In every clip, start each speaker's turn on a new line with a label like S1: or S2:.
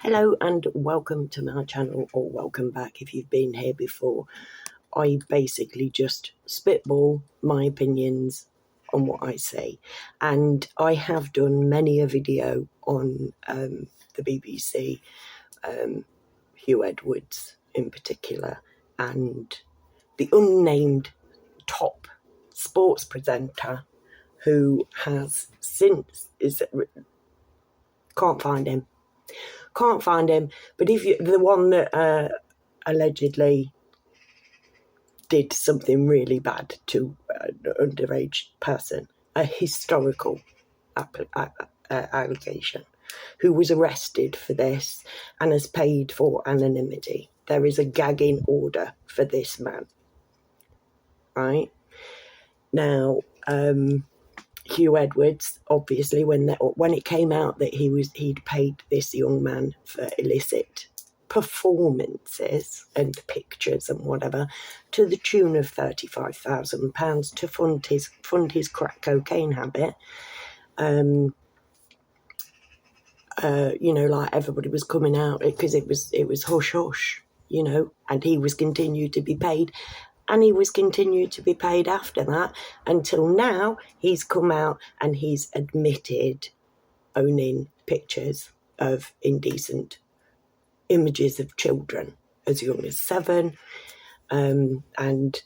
S1: Hello and welcome to my channel, or welcome back if you've been here before. I basically just spitball my opinions on what I say, and I have done many a video on the BBC, Hugh Edwards in particular, and the unnamed top sports presenter who has since can't find him, but if you the one that allegedly did something really bad to an underage person, a historical allegation, who was arrested for this and has paid for anonymity. There is a gagging order for this man, right? Now, Hugh Edwards, obviously, when it came out that he'd paid this young man for illicit performances and pictures and whatever, to the tune of £35,000 to fund his crack cocaine habit. Like everybody was coming out because it was hush hush, and he was continued to be paid. And he was continued to be paid after that until now. He's come out and he's admitted owning pictures of indecent images of children as young as 7. And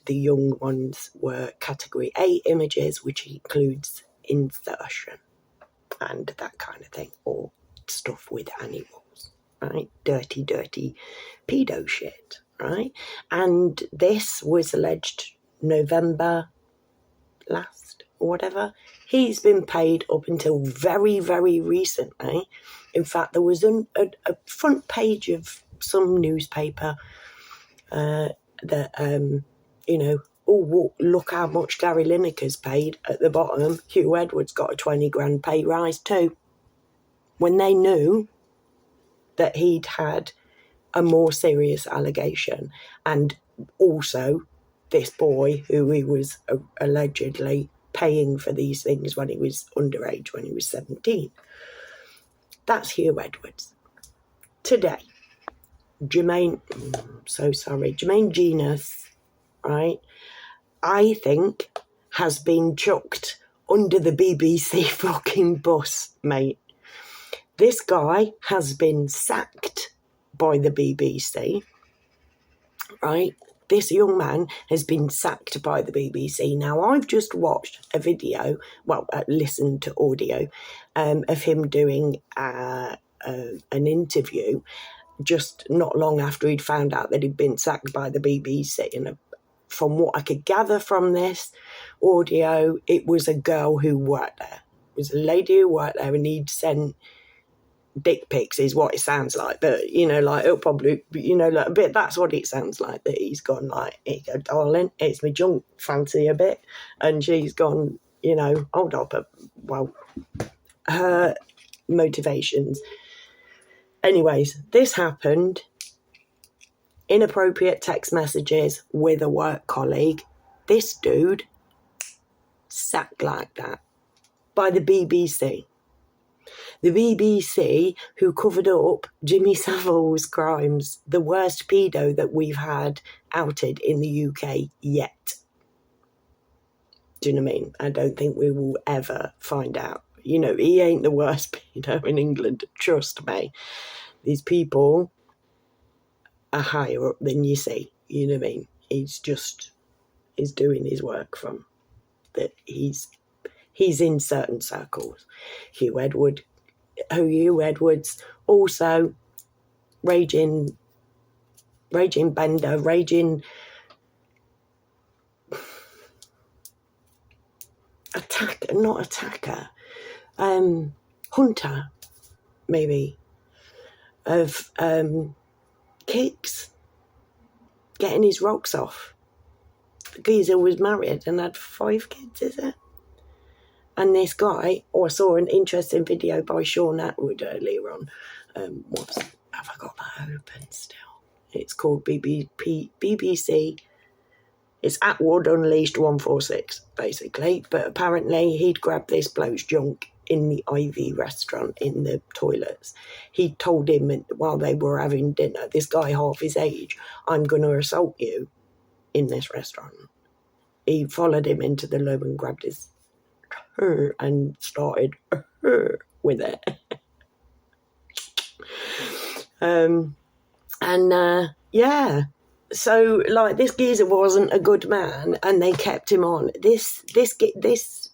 S1: the young ones were category A images, which includes insertion and that kind of thing, or stuff with animals, right? Dirty pedo shit. Right, and this was alleged November last or whatever. He's been paid up until very, very recently. In fact, there was a front page of some newspaper that oh, look how much Gary Lineker's paid. At the bottom, Hugh Edwards got a 20 grand pay rise too, when they knew that he'd had a more serious allegation. And also this boy who he was allegedly paying for these things when he was underage, when he was 17. That's Hugh Edwards. Today, Jermaine Jenas, right, I think has been chucked under the BBC fucking bus, mate. This guy has been sacked by the BBC, right? This young man has been sacked by the BBC. Now, I've just watched a video, listened to audio of him doing an interview just not long after he'd found out that he'd been sacked by the BBC. And from what I could gather from this audio, it was a girl who worked there. It was a lady who worked there, and he'd sent dick pics, is what it sounds like, but it'll probably, a bit, that's what it sounds like, that he's gone like, here you go darling, it's my junk, fancy a bit, and she's gone, hold up, her motivations. Anyways, this happened, inappropriate text messages with a work colleague. This dude sacked like that by the BBC. The BBC, who covered up Jimmy Savile's crimes, the worst pedo that we've had outed in the UK yet. Do you know what I mean? I don't think we will ever find out. He ain't the worst pedo in England, trust me. These people are higher up than you see, you know what I mean? He's doing his work from that. He's in certain circles. Hugh Edwards, also raging bender, raging hunter, maybe, of kicks, getting his rocks off. The geezer was married and had 5 kids, is it? And this guy, I saw an interesting video by Sean Atwood earlier on. Have I got that open still? It's called BBC. It's Atwood Unleashed 146, basically. But apparently he'd grabbed this bloke's junk in the Ivy restaurant in the toilets. He told him while they were having dinner, this guy half his age, I'm going to assault you in this restaurant. He followed him into the loo and grabbed his and started with it. Yeah. So, like, this geezer wasn't a good man, and they kept him on. This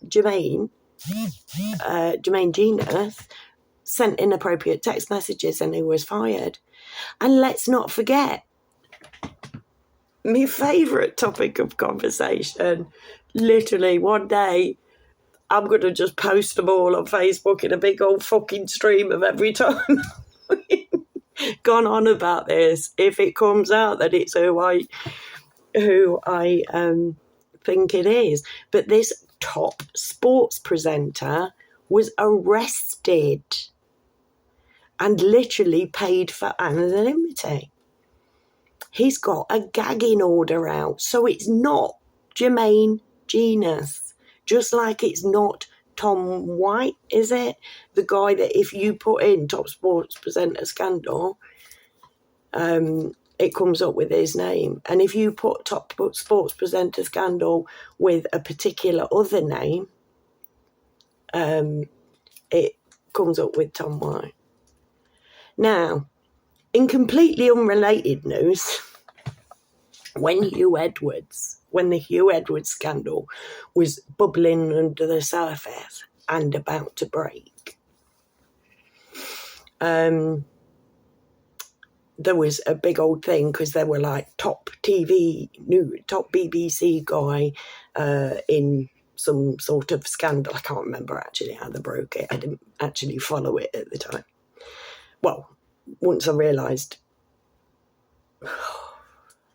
S1: Jermaine Jenas sent inappropriate text messages, and he was fired. And let's not forget, my favourite topic of conversation, literally one day, I'm going to just post them all on Facebook in a big old fucking stream of every time gone on about this, if it comes out that it's who I think it is. But this top sports presenter was arrested and literally paid for anonymity. He's got a gagging order out, so it's not Jermaine Jenas, just like it's not Tom White, is it? The guy that if you put in top sports presenter scandal, it comes up with his name. And if you put top sports presenter scandal with a particular other name, it comes up with Tom White. Now, in completely unrelated news, when the Hugh Edwards scandal was bubbling under the surface and about to break, there was a big old thing because there were like top BBC guy in some sort of scandal. I can't remember actually how they broke it. I didn't actually follow it at the time. Well, once I realised.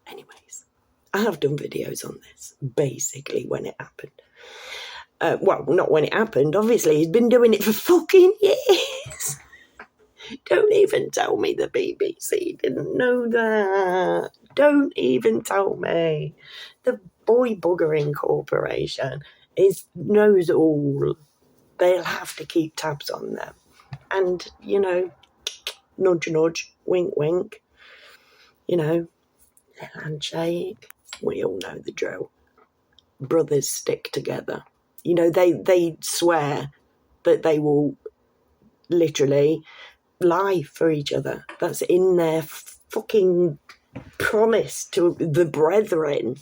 S1: Anyways, I have done videos on this, basically, when it happened. Well, not when it happened, obviously. He's been doing it for fucking years. Don't even tell me the BBC didn't know that. Don't even tell me. The Boy Buggering Corporation knows all. They'll have to keep tabs on them. And, you know, nudge, nudge, wink, wink. You know, handshake. We all know the drill. Brothers stick together. You know, they swear that they will literally lie for each other. That's in their fucking promise to the brethren,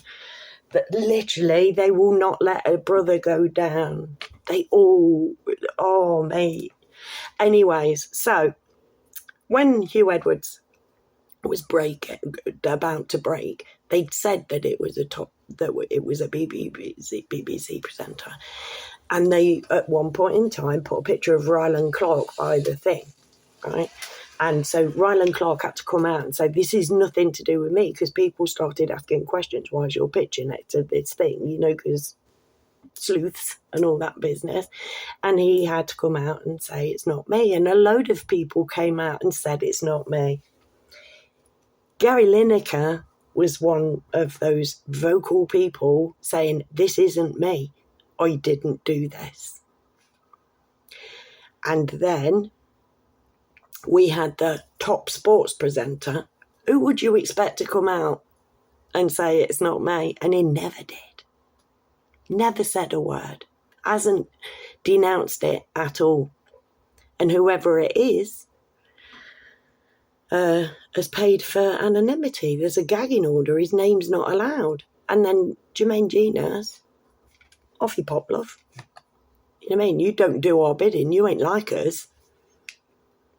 S1: that literally they will not let a brother go down. They all, oh mate. Anyways, so when Hugh Edwards was about to break, they'd said that it was a BBC presenter, and they at one point in time put a picture of Ryland Clark by the thing, right? And so Ryland Clark had to come out and say, this is nothing to do with me, because people started asking questions. Why is your picture next to this thing? You know, because sleuths and all that business. And he had to come out and say, it's not me. And a load of people came out and said, it's not me. Gary Lineker was one of those vocal people saying, this isn't me. I didn't do this. And then we had the top sports presenter. Who would you expect to come out and say it's not me? And he never did. Never said a word. Hasn't denounced it at all. And whoever it is has paid for anonymity. There's a gagging order. His name's not allowed. And then Jermaine Jenas, off you pop, love. You know what I mean? You don't do our bidding. You ain't like us.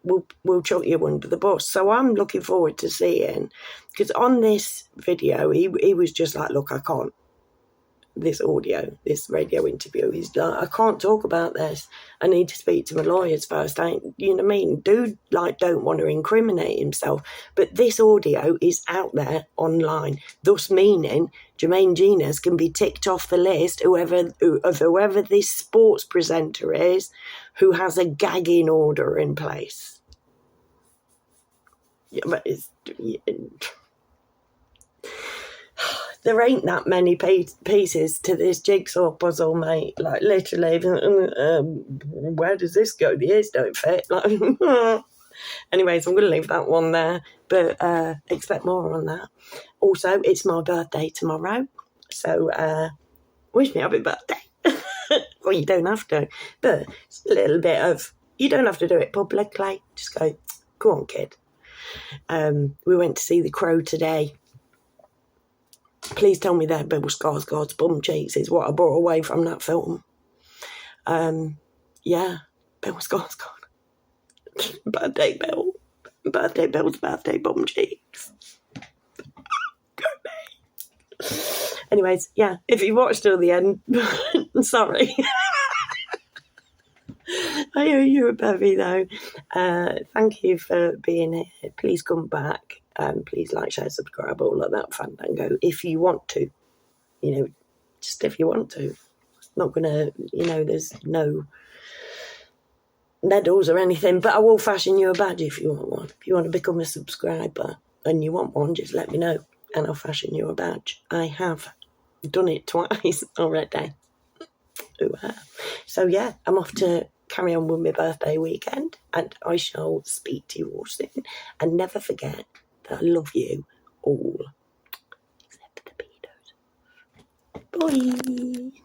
S1: We'll chuck you under the bus. So I'm looking forward to seeing, because on this video, he was just like, look, I can't. This radio interview, he's like, I can't talk about this. I need to speak to my lawyers first. You know what I mean? Dude, like, don't want to incriminate himself. But this audio is out there online, thus meaning Jermaine Jenas can be ticked off the list, whoever this sports presenter is, who has a gagging order in place. Yeah, but there ain't that many pieces to this jigsaw puzzle, mate. Like, literally, where does this go? The ears don't fit. Like, anyways, I'm going to leave that one there, but expect more on that. Also, it's my birthday tomorrow, so wish me happy birthday. Well, you don't have to, but it's a little bit of, you don't have to do it publicly. Just go on, kid. We went to see The Crow today. Please tell me that Bill Skarsgård's bum cheeks is what I brought away from that film. Yeah, Bill Skarsgård. Birthday Bill. Birthday Bill's birthday bum cheeks. Go me. Anyways, yeah, if you watched till the end, sorry. I owe you a bevy, though. Thank you for being here. Please come back. Please like, share, subscribe, all of that fandango. If you want to, just if you want to. Not gonna, there's no medals or anything, but I will fashion you a badge if you want one. If you want to become a subscriber and you want one, just let me know and I'll fashion you a badge. I have done it twice already. So yeah, I'm off to carry on with my birthday weekend, and I shall speak to you all soon. And never forget that I love you all, except for the pedos. Bye.